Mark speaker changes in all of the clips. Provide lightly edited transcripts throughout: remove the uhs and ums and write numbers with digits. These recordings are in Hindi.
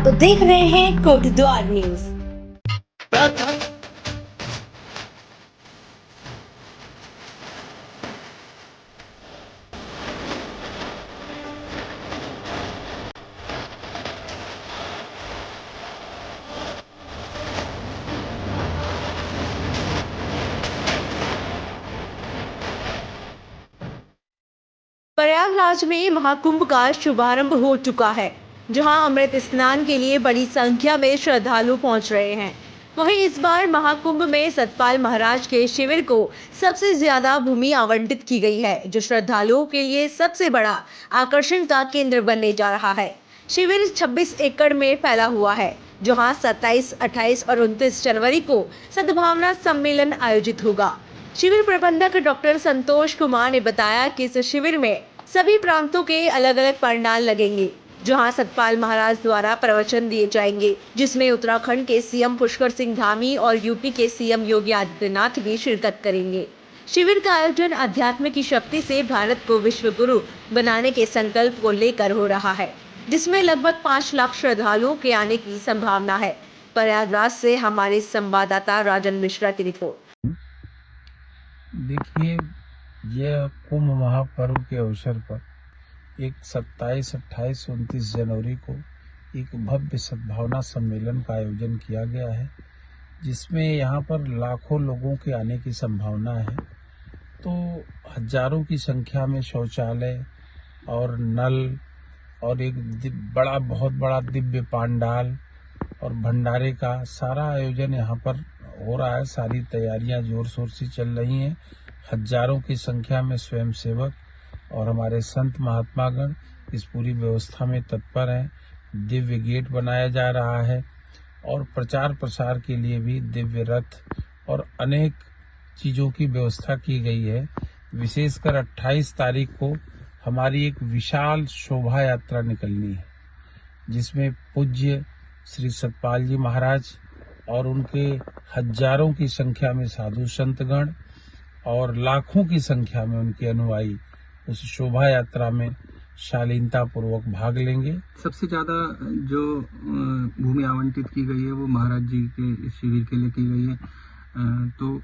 Speaker 1: आप देख रहे हैं कोटद्वार न्यूज। प्रयागराज में महाकुंभ का शुभारंभ हो चुका है, जहां अमृत स्नान के लिए बड़ी संख्या में श्रद्धालु पहुंच रहे हैं। वहीं इस बार महाकुंभ में सतपाल महाराज के शिविर को सबसे ज्यादा भूमि आवंटित की गई है, जो श्रद्धालुओं के लिए सबसे बड़ा आकर्षण का केंद्र बनने जा रहा है। शिविर 26 एकड़ में फैला हुआ है, जहां 27, 28 और 29 जनवरी को सद्भावना सम्मेलन आयोजित होगा। शिविर प्रबंधक डॉक्टर संतोष कुमार ने बताया कि इस शिविर में सभी प्रांतों के अलग अलग पंडाल लगेंगे, जहां सतपाल महाराज द्वारा प्रवचन दिए जाएंगे, जिसमें उत्तराखंड के सीएम पुष्कर सिंह धामी और यूपी के सीएम योगी आदित्यनाथ भी शिरकत करेंगे। शिविर का आयोजन अध्यात्म की शक्ति से भारत को विश्व गुरु बनाने के संकल्प को लेकर हो रहा है, जिसमें लगभग 5 लाख श्रद्धालुओं के आने की संभावना है। प्रयागराज से हमारे संवाददाता राजन मिश्रा की रिपोर्ट।
Speaker 2: देखिए, यह कुंभ महापर्व के अवसर पर एक 27, 28, 29 जनवरी को एक भव्य सद्भावना सम्मेलन का आयोजन किया गया है, जिसमें यहाँ पर लाखों लोगों के आने की संभावना है। तो हजारों की संख्या में शौचालय और नल और एक बहुत बड़ा दिव्य पंडाल और भंडारे का सारा आयोजन यहाँ पर हो रहा है। सारी तैयारियां जोर शोर से चल रही हैं। हजारों की संख्या में स्वयंसेवक और हमारे संत महात्मागण इस पूरी व्यवस्था में तत्पर हैं। दिव्य गेट बनाया जा रहा है और प्रचार प्रसार के लिए भी दिव्य रथ और अनेक चीजों की व्यवस्था की गई है। विशेषकर 28 तारीख को हमारी एक विशाल शोभा यात्रा निकलनी है, जिसमें पूज्य श्री सतपाल जी महाराज और उनके हजारों की संख्या में साधु संतगण और लाखों की संख्या में उनके अनुयायी उस शोभा यात्रा में शालीनता पूर्वक भाग लेंगे।
Speaker 3: सबसे ज्यादा जो भूमि आवंटित की गई है वो महाराज जी के इस शिविर के लिए की गई है। तो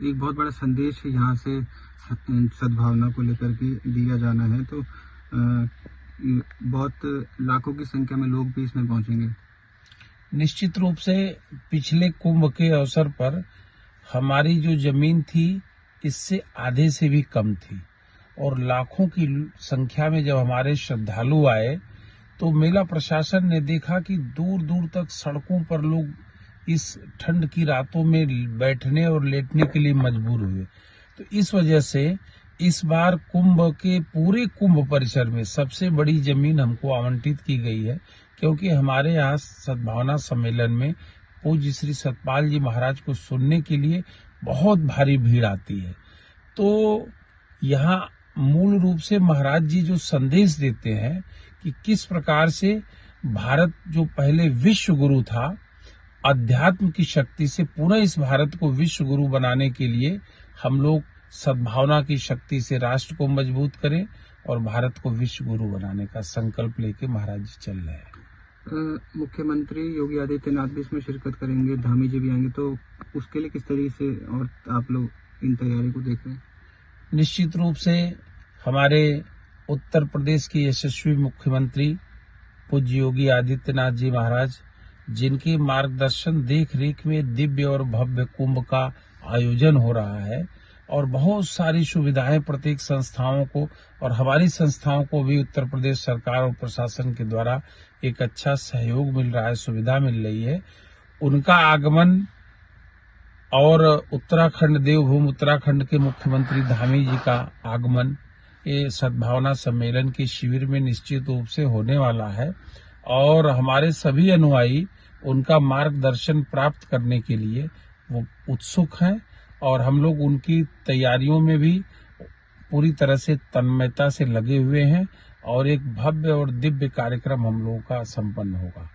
Speaker 3: एक बहुत बड़ा संदेश यहाँ से सद्भावना को लेकर के दिया जाना है। तो बहुत लाखों की संख्या में लोग भी इसमें पहुंचेंगे।
Speaker 2: निश्चित रूप से पिछले कुंभ के अवसर पर हमारी जो जमीन थी इससे आधे से भी कम थी और लाखों की संख्या में जब हमारे श्रद्धालु आए तो मेला प्रशासन ने देखा कि दूर दूर तक सड़कों पर लोग इस ठंड की रातों में बैठने और लेटने के लिए मजबूर हुए। तो इस वजह से इस बार कुंभ के पूरे कुंभ परिसर में सबसे बड़ी जमीन हमको आवंटित की गई है, क्योंकि हमारे यहाँ सद्भावना सम्मेलन में पूज्य श्री सतपाल जी महाराज को सुनने के लिए बहुत भारी भीड़ आती है। तो यहाँ मूल रूप से महाराज जी जो संदेश देते हैं कि किस प्रकार से भारत जो पहले विश्व गुरु था, अध्यात्म की शक्ति से पुनः इस भारत को विश्व गुरु बनाने के लिए हम लोग सद्भावना की शक्ति से राष्ट्र को मजबूत करें और भारत को विश्व गुरु बनाने का संकल्प लेके महाराज जी चल रहे हैं।
Speaker 3: मुख्यमंत्री योगी आदित्यनाथ भी इसमें शिरकत करेंगे, धामी जी भी आएंगे, तो उसके लिए किस तरीके से और आप लोग इन तैयारी को देख रहे हैं?
Speaker 2: निश्चित रूप से हमारे उत्तर प्रदेश के यशस्वी मुख्यमंत्री पूज्य योगी आदित्यनाथ जी महाराज, जिनके मार्गदर्शन देख रेख में दिव्य और भव्य कुंभ का आयोजन हो रहा है और बहुत सारी सुविधाएं प्रत्येक संस्थाओं को और हमारी संस्थाओं को भी उत्तर प्रदेश सरकार और प्रशासन के द्वारा एक अच्छा सहयोग मिल रहा है, सुविधा मिल रही है। उनका आगमन और उत्तराखंड देवभूमि उत्तराखंड के मुख्यमंत्री धामी जी का आगमन ये सद्भावना सम्मेलन के शिविर में निश्चित रूप से होने वाला है और हमारे सभी अनुयायी उनका मार्गदर्शन प्राप्त करने के लिए वो उत्सुक हैं और हम लोग उनकी तैयारियों में भी पूरी तरह से तन्मयता से लगे हुए हैं और एक भव्य और दिव्य कार्यक्रम हम लोगों का संपन्न होगा।